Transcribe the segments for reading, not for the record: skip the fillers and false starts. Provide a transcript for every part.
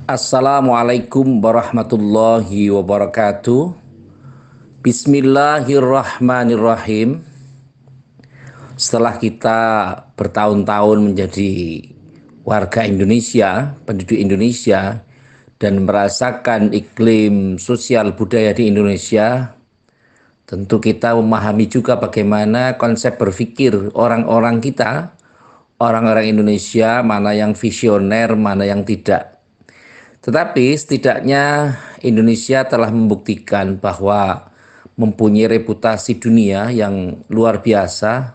Assalamualaikum warahmatullahi wabarakatuh. Bismillahirrahmanirrahim. Setelah kita bertahun-tahun menjadi warga Indonesia, penduduk Indonesia, dan merasakan iklim sosial budaya di Indonesia, tentu kita memahami juga bagaimana konsep berpikir orang-orang kita, orang-orang Indonesia, mana yang visioner, mana yang tidak. Tetapi setidaknya Indonesia telah membuktikan bahwa mempunyai reputasi dunia yang luar biasa,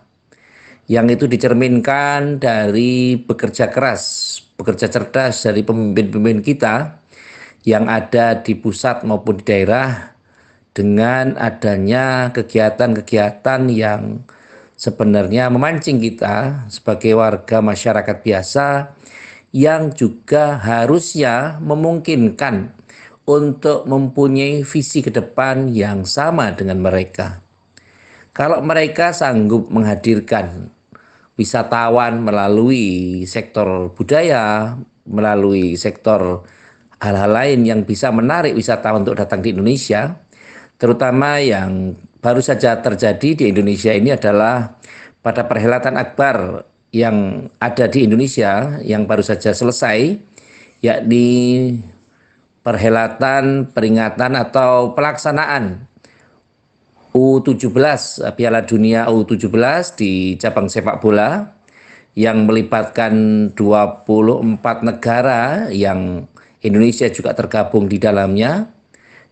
yang itu dicerminkan dari bekerja keras, bekerja cerdas dari pemimpin-pemimpin kita yang ada di pusat maupun di daerah, dengan adanya kegiatan-kegiatan yang sebenarnya memancing kita sebagai warga masyarakat biasa yang juga harusnya memungkinkan untuk mempunyai visi ke depan yang sama dengan mereka. Kalau mereka sanggup menghadirkan wisatawan melalui sektor budaya, melalui sektor hal-hal lain yang bisa menarik wisatawan untuk datang di Indonesia, terutama yang baru saja terjadi di Indonesia ini adalah pada perhelatan Akbar yang ada di Indonesia yang baru saja selesai, yakni perhelatan peringatan atau pelaksanaan U17, Piala Dunia U17 di cabang sepak bola yang melibatkan 24 negara yang Indonesia juga tergabung di dalamnya.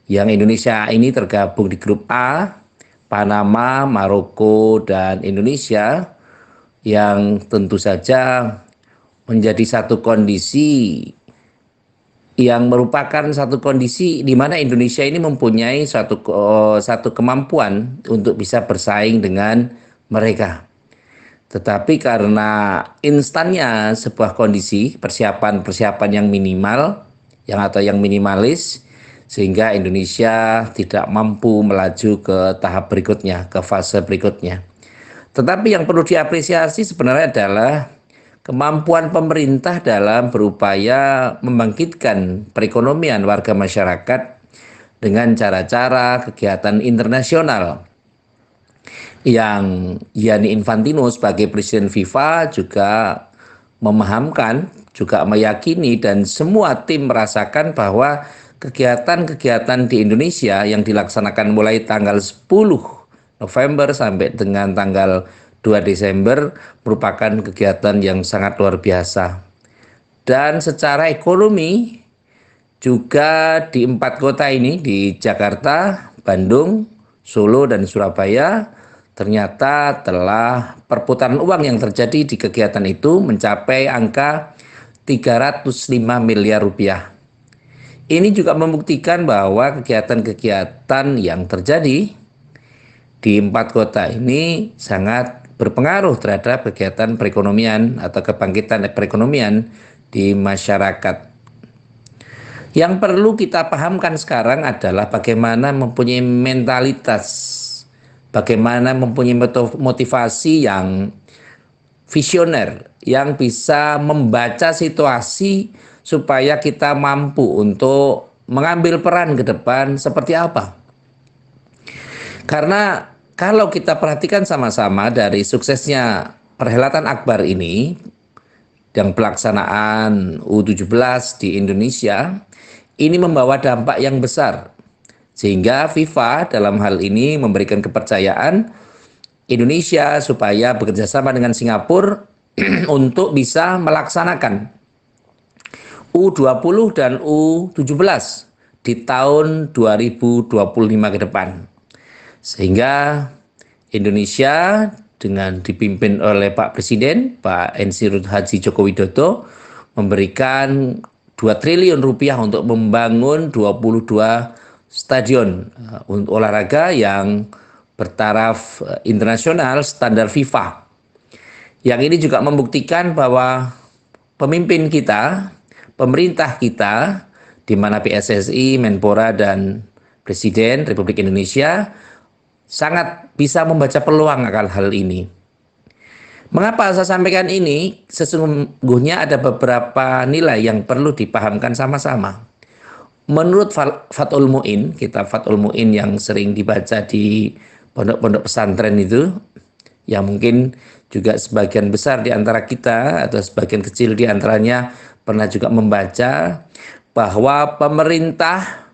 Yang Indonesia ini tergabung di grup A, Panama, Maroko, dan Indonesia, yang tentu saja menjadi satu kondisi yang merupakan satu kondisi di mana Indonesia ini mempunyai satu kemampuan untuk bisa bersaing dengan mereka. Tetapi karena instannya sebuah kondisi persiapan-persiapan yang minimal, yang minimalis, sehingga Indonesia tidak mampu melaju ke tahap berikutnya, ke fase berikutnya. Tetapi yang perlu diapresiasi sebenarnya adalah kemampuan pemerintah dalam berupaya membangkitkan perekonomian warga masyarakat dengan cara-cara kegiatan internasional yang Gianni Infantino sebagai Presiden FIFA juga memahamkan, juga meyakini, dan semua tim merasakan bahwa kegiatan-kegiatan di Indonesia yang dilaksanakan mulai tanggal 10 November sampai dengan tanggal 2 Desember merupakan kegiatan yang sangat luar biasa. Dan secara ekonomi juga di 4 kota ini, di Jakarta, Bandung, Solo, dan Surabaya, ternyata telah perputaran uang yang terjadi di kegiatan itu mencapai angka 305 miliar rupiah. Ini juga membuktikan bahwa kegiatan-kegiatan yang terjadi di 4 kota ini sangat berpengaruh terhadap kegiatan perekonomian atau kebangkitan perekonomian di masyarakat. Yang perlu kita pahamkan sekarang adalah bagaimana mempunyai mentalitas, bagaimana mempunyai motivasi yang visioner, yang bisa membaca situasi supaya kita mampu untuk mengambil peran ke depan seperti apa. Karena kalau kita perhatikan sama-sama dari suksesnya perhelatan Akbar ini, yang pelaksanaan U17 di Indonesia, ini membawa dampak yang besar. Sehingga FIFA dalam hal ini memberikan kepercayaan Indonesia supaya bekerjasama dengan Singapura untuk bisa melaksanakan U20 dan U17 di tahun 2025 ke depan. Sehingga Indonesia dengan dipimpin oleh Pak Presiden, Pak Ensirut Haji Joko Widodo, memberikan 2 triliun rupiah untuk membangun 22 stadion untuk olahraga yang bertaraf internasional standar FIFA. Yang ini juga membuktikan bahwa pemimpin kita, pemerintah kita, di mana PSSI, Menpora, dan Presiden Republik Indonesia sangat bisa membaca peluang akan hal ini. Mengapa saya sampaikan ini? Sesungguhnya ada beberapa nilai yang perlu dipahamkan sama-sama. Menurut Fathul Mu'in, kitab Fathul Mu'in yang sering dibaca di pondok-pondok pesantren itu, yang mungkin juga sebagian besar di antara kita atau sebagian kecil di antaranya pernah juga membaca, bahwa pemerintah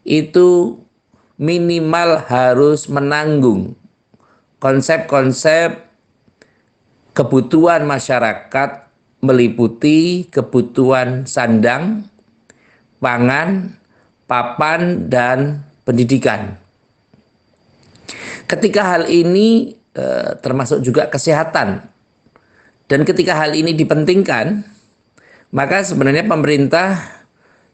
itu minimal harus menanggung konsep-konsep kebutuhan masyarakat meliputi kebutuhan sandang, pangan, papan, dan pendidikan. Ketika hal ini termasuk juga kesehatan, dan ketika hal ini dipentingkan, maka sebenarnya pemerintah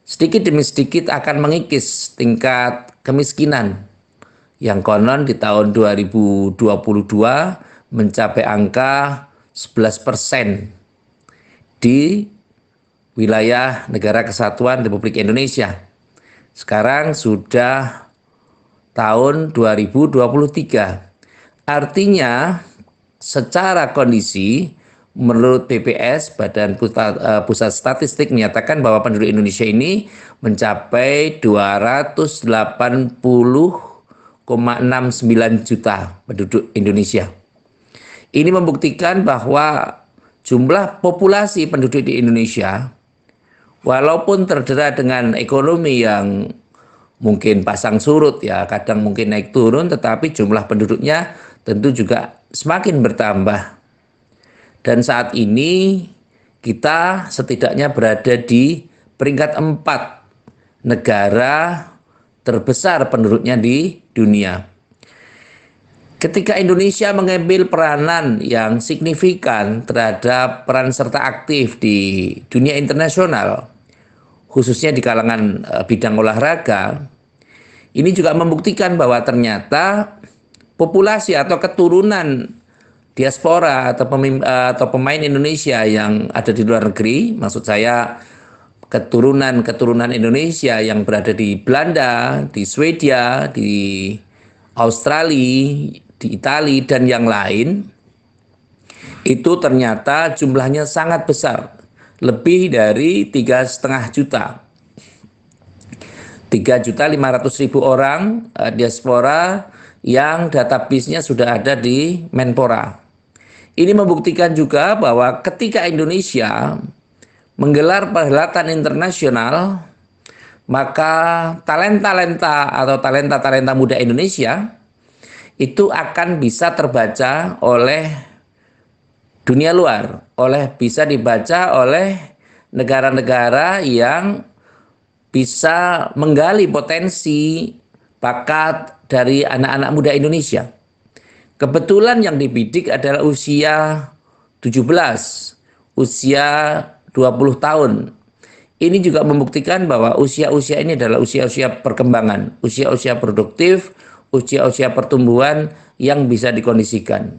sedikit demi sedikit akan mengikis tingkat kemiskinan yang konon di tahun 2022 mencapai angka 11% di wilayah Negara Kesatuan Republik Indonesia. Sekarang sudah tahun 2023. Artinya secara kondisi menurut BPS, Badan Pusat Statistik, menyatakan bahwa penduduk Indonesia ini mencapai 280,69 juta penduduk Indonesia. Ini membuktikan bahwa jumlah populasi penduduk di Indonesia, walaupun terdera dengan ekonomi yang mungkin pasang surut ya, kadang mungkin naik turun, tetapi jumlah penduduknya tentu juga semakin bertambah. Dan saat ini kita setidaknya berada di peringkat 4 negara terbesar penduduknya di dunia. Ketika Indonesia mengambil peranan yang signifikan terhadap peran serta aktif di dunia internasional, khususnya di kalangan bidang olahraga, ini juga membuktikan bahwa ternyata populasi atau keturunan diaspora atau pemain Indonesia yang ada di luar negeri, maksud saya keturunan Indonesia yang berada di Belanda, di Swedia, di Australia, di Italia, dan yang lain, itu ternyata jumlahnya sangat besar, lebih dari 3,5 juta. 3.500.000 orang diaspora yang database-nya sudah ada di Menpora. Ini membuktikan juga bahwa ketika Indonesia menggelar perhelatan internasional, maka talenta-talenta atau talenta-talenta muda Indonesia itu akan bisa terbaca oleh dunia luar, bisa dibaca oleh negara-negara yang bisa menggali potensi bakat dari anak-anak muda Indonesia. Kebetulan yang dibidik adalah usia 17, usia 20 tahun. Ini juga membuktikan bahwa usia-usia ini adalah usia-usia perkembangan, usia-usia produktif, usia-usia pertumbuhan yang bisa dikondisikan.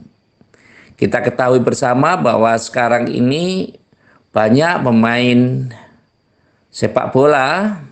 Kita ketahui bersama bahwa sekarang ini banyak pemain sepak bola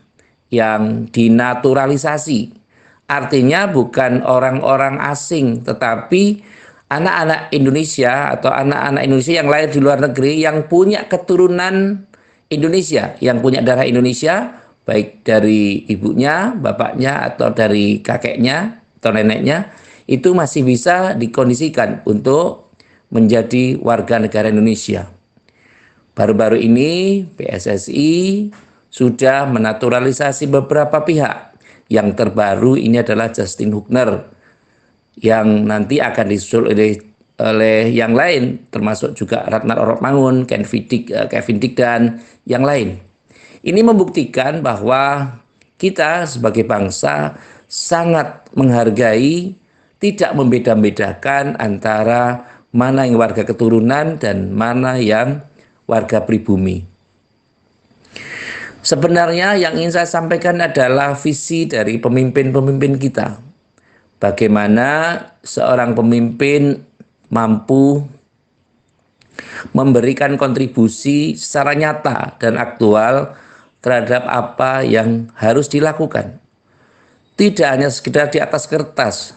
yang dinaturalisasi. Artinya bukan orang-orang asing, tetapi anak-anak Indonesia atau anak-anak Indonesia yang lahir di luar negeri yang punya keturunan Indonesia, yang punya darah Indonesia, baik dari ibunya, bapaknya, atau dari kakeknya atau neneknya, itu masih bisa dikondisikan untuk menjadi warga negara Indonesia. Baru-baru ini PSSI sudah menaturalisasi beberapa pihak. Yang terbaru ini adalah Justin Hugner, yang nanti akan disusul oleh yang lain, termasuk juga Ratna Orokmangun, Kevin Dick, dan yang lain. Ini membuktikan bahwa kita sebagai bangsa sangat menghargai, tidak membeda-bedakan antara mana yang warga keturunan dan mana yang warga pribumi. Sebenarnya yang ingin saya sampaikan adalah visi dari pemimpin-pemimpin kita. Bagaimana seorang pemimpin mampu memberikan kontribusi secara nyata dan aktual terhadap apa yang harus dilakukan. Tidak hanya sekedar di atas kertas,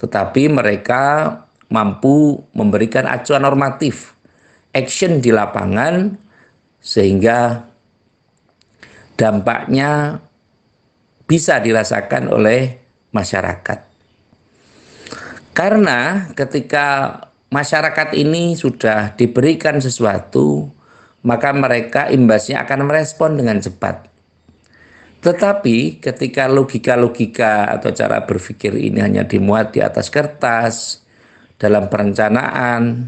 tetapi mereka mampu memberikan acuan normatif, action di lapangan, sehingga dampaknya bisa dirasakan oleh masyarakat. Karena ketika masyarakat ini sudah diberikan sesuatu, maka mereka imbasnya akan merespon dengan cepat. Tetapi ketika logika-logika atau cara berpikir ini hanya dimuat di atas kertas, dalam perencanaan,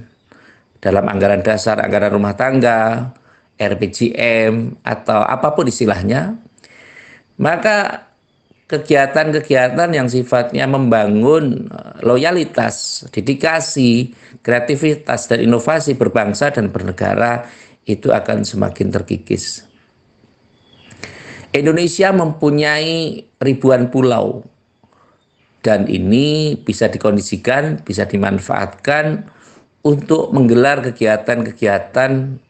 dalam anggaran dasar, anggaran rumah tangga, RPJM, atau apapun istilahnya, maka kegiatan-kegiatan yang sifatnya membangun loyalitas, dedikasi, kreativitas, dan inovasi berbangsa dan bernegara itu akan semakin terkikis. Indonesia mempunyai ribuan pulau, dan ini bisa dikondisikan, bisa dimanfaatkan untuk menggelar kegiatan-kegiatan,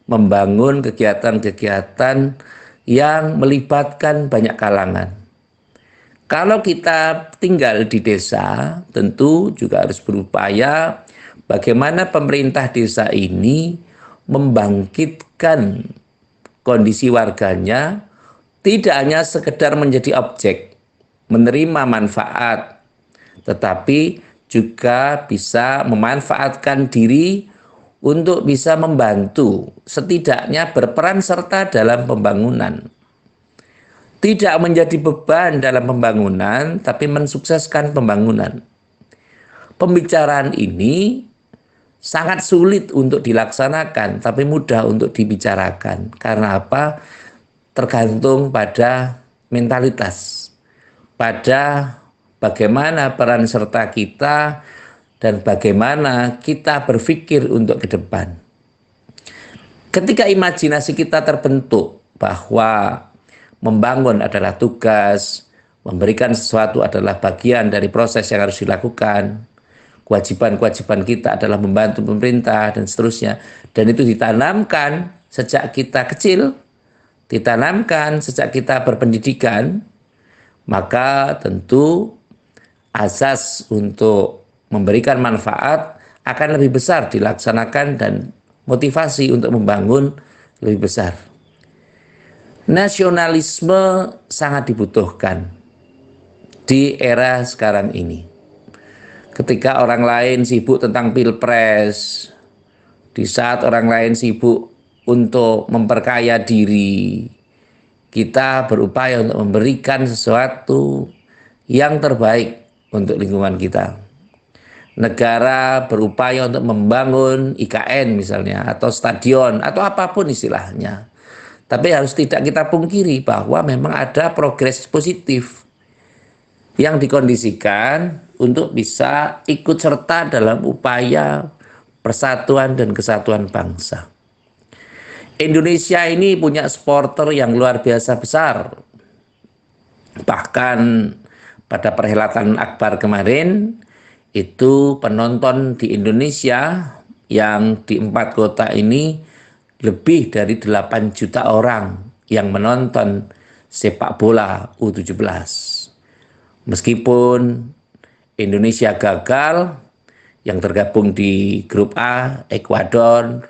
membangun kegiatan-kegiatan yang melibatkan banyak kalangan. Kalau kita tinggal di desa, tentu juga harus berupaya bagaimana pemerintah desa ini membangkitkan kondisi warganya, tidak hanya sekedar menjadi objek, menerima manfaat, tetapi juga bisa memanfaatkan diri untuk bisa membantu, setidaknya berperan serta dalam pembangunan. Tidak menjadi beban dalam pembangunan, tapi mensukseskan pembangunan. Pembicaraan ini sangat sulit untuk dilaksanakan, tapi mudah untuk dibicarakan. Karena apa? Tergantung pada mentalitas, pada bagaimana peran serta kita, dan bagaimana kita berpikir untuk ke depan. Ketika imajinasi kita terbentuk bahwa membangun adalah tugas, memberikan sesuatu adalah bagian dari proses yang harus dilakukan, kewajiban-kewajiban kita adalah membantu pemerintah, dan seterusnya. Dan itu ditanamkan sejak kita kecil, ditanamkan sejak kita berpendidikan, maka tentu asas untuk memberikan manfaat akan lebih besar dilaksanakan dan motivasi untuk membangun lebih besar. Nasionalisme sangat dibutuhkan di era sekarang ini. Ketika orang lain sibuk tentang pilpres, di saat orang lain sibuk untuk memperkaya diri, kita berupaya untuk memberikan sesuatu yang terbaik untuk lingkungan kita. Negara berupaya untuk membangun IKN misalnya, atau stadion, atau apapun istilahnya. Tapi harus tidak kita pungkiri bahwa memang ada progres positif yang dikondisikan untuk bisa ikut serta dalam upaya persatuan dan kesatuan bangsa. Indonesia ini punya supporter yang luar biasa besar. Bahkan pada perhelatan Akbar kemarin, itu penonton di Indonesia yang di 4 kota ini lebih dari 8 juta orang yang menonton sepak bola U17. Meskipun Indonesia gagal, yang tergabung di grup A, Ekuador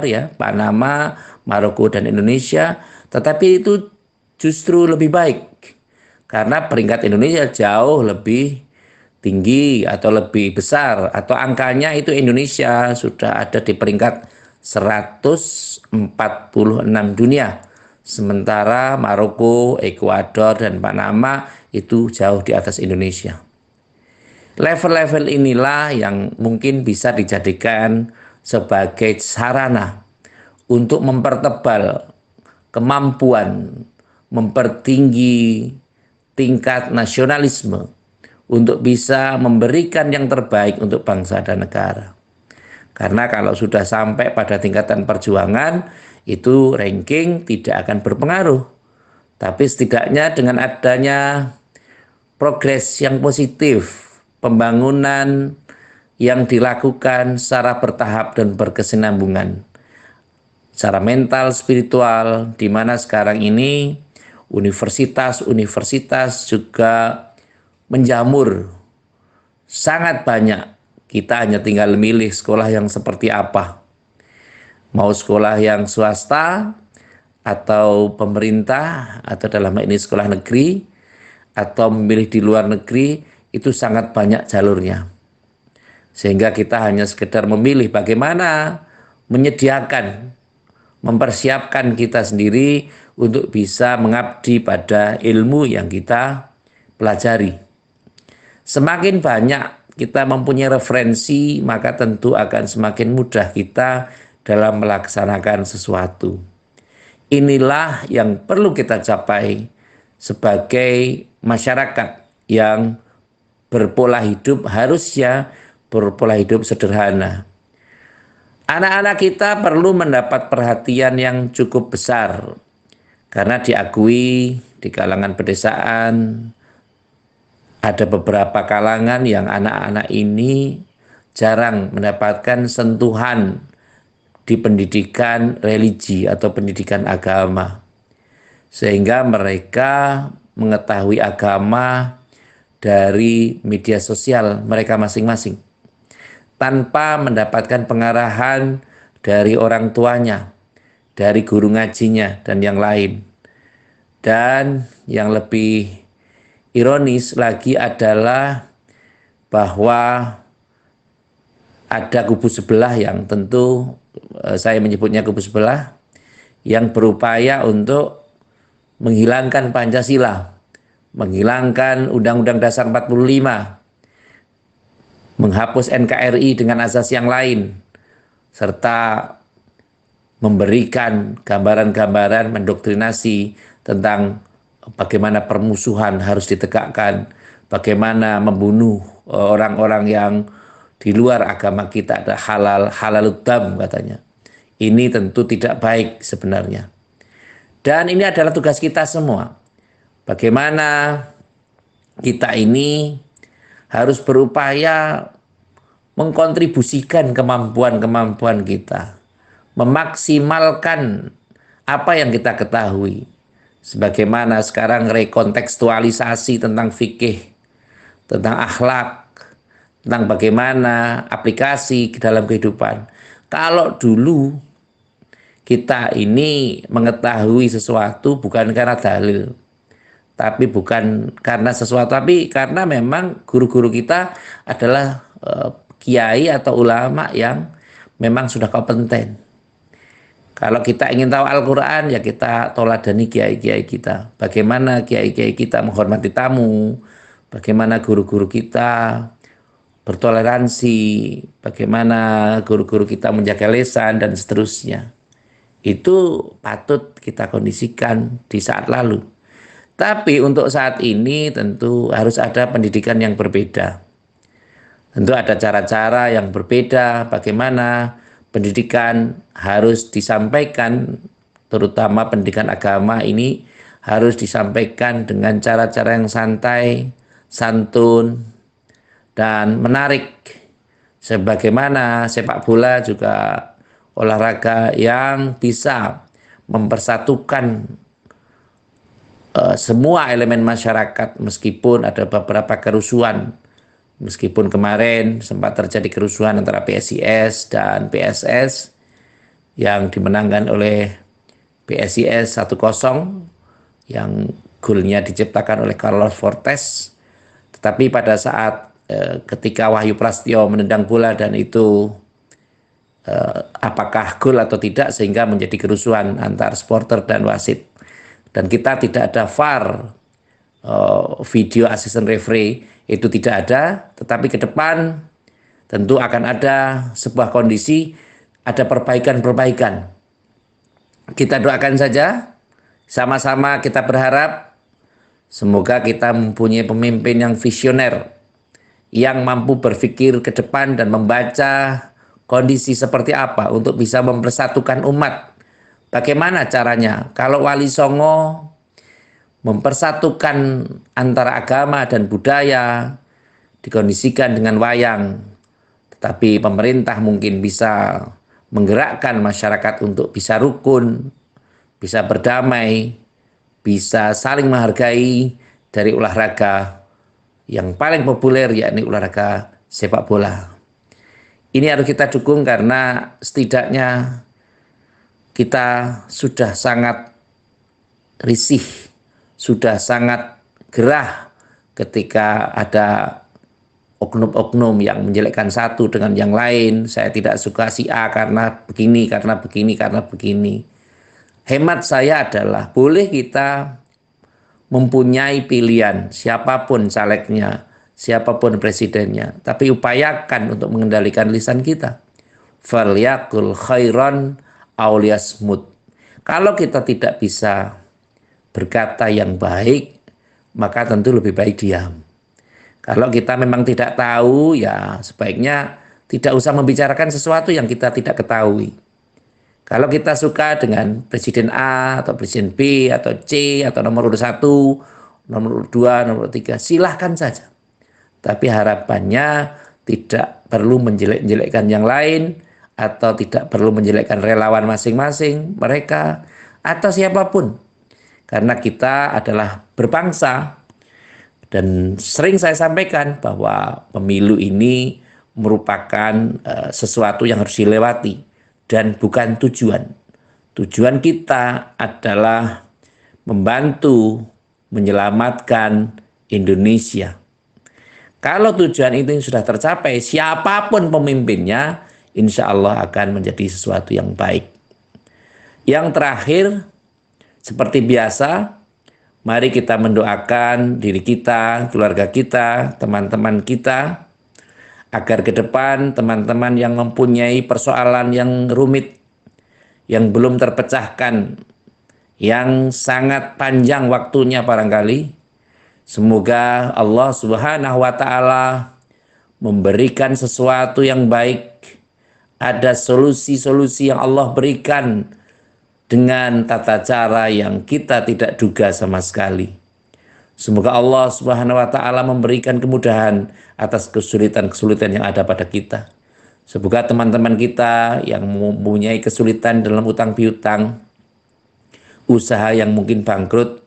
ya, Panama, Maroko, dan Indonesia, tetapi itu justru lebih baik karena peringkat Indonesia jauh lebih tinggi atau lebih besar, atau angkanya itu Indonesia sudah ada di peringkat 146 dunia, sementara Maroko, Ekuador, dan Panama itu jauh di atas Indonesia. Level-level inilah yang mungkin bisa dijadikan sebagai sarana untuk mempertebal kemampuan, mempertinggi tingkat nasionalisme untuk bisa memberikan yang terbaik untuk bangsa dan negara. Karena kalau sudah sampai pada tingkatan perjuangan, itu ranking tidak akan berpengaruh. Tapi setidaknya dengan adanya progres yang positif, pembangunan yang dilakukan secara bertahap dan berkesinambungan, secara mental, spiritual, di mana sekarang ini universitas-universitas juga menjamur sangat banyak Kita hanya tinggal milih sekolah yang seperti apa. Mau sekolah yang swasta atau pemerintah atau dalam hal ini sekolah negeri atau memilih di luar negeri, itu sangat banyak jalurnya. Sehingga kita hanya sekedar memilih bagaimana menyediakan, mempersiapkan kita sendiri untuk bisa mengabdi pada ilmu yang kita pelajari. Semakin banyak kita mempunyai referensi, maka tentu akan semakin mudah kita dalam melaksanakan sesuatu. Inilah yang perlu kita capai sebagai masyarakat yang berpola hidup, harusnya berpola hidup sederhana. Anak-anak kita perlu mendapat perhatian yang cukup besar, karena diakui di kalangan pedesaan ada beberapa kalangan yang anak-anak ini jarang mendapatkan sentuhan di pendidikan religi atau pendidikan agama. Sehingga mereka mengetahui agama dari media sosial mereka masing-masing, tanpa mendapatkan pengarahan dari orang tuanya, dari guru ngajinya, dan yang lain. Dan yang lebih ironis lagi adalah bahwa ada kubu sebelah yang tentu saya menyebutnya kubu sebelah yang berupaya untuk menghilangkan Pancasila, menghilangkan Undang-Undang Dasar 45, menghapus NKRI dengan asas yang lain, serta memberikan gambaran-gambaran mendoktrinasi tentang bagaimana permusuhan harus ditegakkan, bagaimana membunuh orang-orang yang di luar agama kita, ada halaludam katanya. Ini tentu tidak baik sebenarnya. Dan ini adalah tugas kita semua. Bagaimana kita ini harus berupaya mengkontribusikan kemampuan-kemampuan kita, memaksimalkan apa yang kita ketahui. Sebagaimana sekarang rekontekstualisasi tentang fikih, tentang akhlak, tentang bagaimana aplikasi ke dalam kehidupan. Kalau dulu kita ini mengetahui sesuatu bukan karena dalil, tapi bukan karena sesuatu, tapi karena memang guru-guru kita adalah kiai atau ulama yang memang sudah kompeten. Kalau kita ingin tahu Al-Quran, ya kita toladani kiai-kiai kita. Bagaimana kiai-kiai kita menghormati tamu, bagaimana guru-guru kita bertoleransi, bagaimana guru-guru kita menjaga lisan, dan seterusnya. Itu patut kita kondisikan di saat lalu. Tapi untuk saat ini tentu harus ada pendidikan yang berbeda. Tentu ada cara-cara yang berbeda bagaimana pendidikan harus disampaikan, terutama pendidikan agama ini harus disampaikan dengan cara-cara yang santai, santun, dan menarik. Sebagaimana sepak bola juga olahraga yang bisa mempersatukan semua elemen masyarakat, meskipun ada beberapa kerusuhan. Meskipun kemarin sempat terjadi kerusuhan antara PSIS dan PSS yang dimenangkan oleh PSIS 1-0, yang golnya diciptakan oleh Carlos Fortes. Tetapi pada saat ketika Wahyu Prasetyo menendang bola dan itu apakah gol atau tidak, sehingga menjadi kerusuhan antar supporter dan wasit. Dan kita tidak ada VAR, video assistant referee, itu tidak ada. Tetapi ke depan tentu akan ada sebuah kondisi, ada perbaikan-perbaikan. Kita doakan saja, sama-sama kita berharap semoga kita mempunyai pemimpin yang visioner, yang mampu berpikir ke depan dan membaca kondisi seperti apa untuk bisa mempersatukan umat. Bagaimana caranya? Kalau Wali Songo mempersatukan antara agama dan budaya, dikondisikan dengan wayang, tetapi pemerintah mungkin bisa menggerakkan masyarakat untuk bisa rukun, bisa berdamai, bisa saling menghargai dari olahraga yang paling populer, yakni olahraga sepak bola. Ini harus kita dukung karena setidaknya kita sudah sangat risih, sudah sangat gerah ketika ada oknum-oknum yang menjelekkan satu dengan yang lain. Saya tidak suka si A karena begini, karena begini, karena begini. Hemat saya adalah boleh kita mempunyai pilihan siapapun calegnya, siapapun presidennya, tapi upayakan untuk mengendalikan lisan kita. Falyakul khairan aw liyasmut. Kalau kita tidak bisa berkata yang baik, maka tentu lebih baik diam. Kalau kita memang tidak tahu, ya sebaiknya tidak usah membicarakan sesuatu yang kita tidak ketahui. Kalau kita suka dengan Presiden A atau Presiden B atau C atau nomor urut 1, nomor urut 2, nomor urut 3, silahkan saja. Tapi harapannya tidak perlu menjelek-jelekkan yang lain atau tidak perlu menjelekkan relawan masing-masing mereka atau siapapun. Karena kita adalah berbangsa dan sering saya sampaikan bahwa pemilu ini merupakan sesuatu yang harus dilewati dan bukan tujuan. Tujuan kita adalah membantu menyelamatkan Indonesia. Kalau tujuan itu sudah tercapai, siapapun pemimpinnya, insya Allah akan menjadi sesuatu yang baik. Yang terakhir, seperti biasa, mari kita mendoakan diri kita, keluarga kita, teman-teman kita, agar ke depan teman-teman yang mempunyai persoalan yang rumit, yang belum terpecahkan, yang sangat panjang waktunya barangkali, semoga Allah Subhanahu wa Ta'ala memberikan sesuatu yang baik. Ada solusi-solusi yang Allah berikan dengan tata cara yang kita tidak duga sama sekali. Semoga Allah Subhanahu wa Ta'ala memberikan kemudahan atas kesulitan-kesulitan yang ada pada kita. Semoga teman-teman kita yang mempunyai kesulitan dalam utang piutang, usaha yang mungkin bangkrut,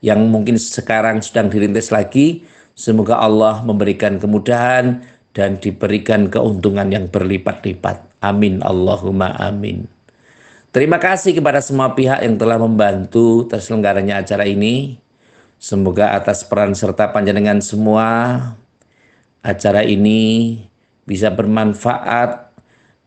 yang mungkin sekarang sedang dirintis lagi, semoga Allah memberikan kemudahan dan diberikan keuntungan yang berlipat-lipat. Amin Allahumma amin. Terima kasih kepada semua pihak yang telah membantu terselenggaranya acara ini. Semoga atas peran serta panjenengan semua, acara ini bisa bermanfaat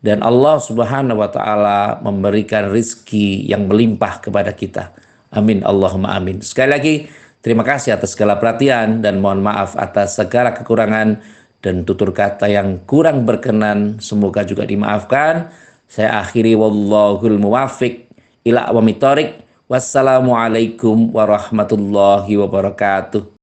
dan Allah Subhanahu wa Ta'ala memberikan rizki yang melimpah kepada kita. Amin Allahumma amin. Sekali lagi terima kasih atas segala perhatian dan mohon maaf atas segala kekurangan dan tutur kata yang kurang berkenan, semoga juga dimaafkan. Saya akhiri wallahul muwafiq ila aqwamit thoriq. Wassalamualaikum warahmatullahi wabarakatuh.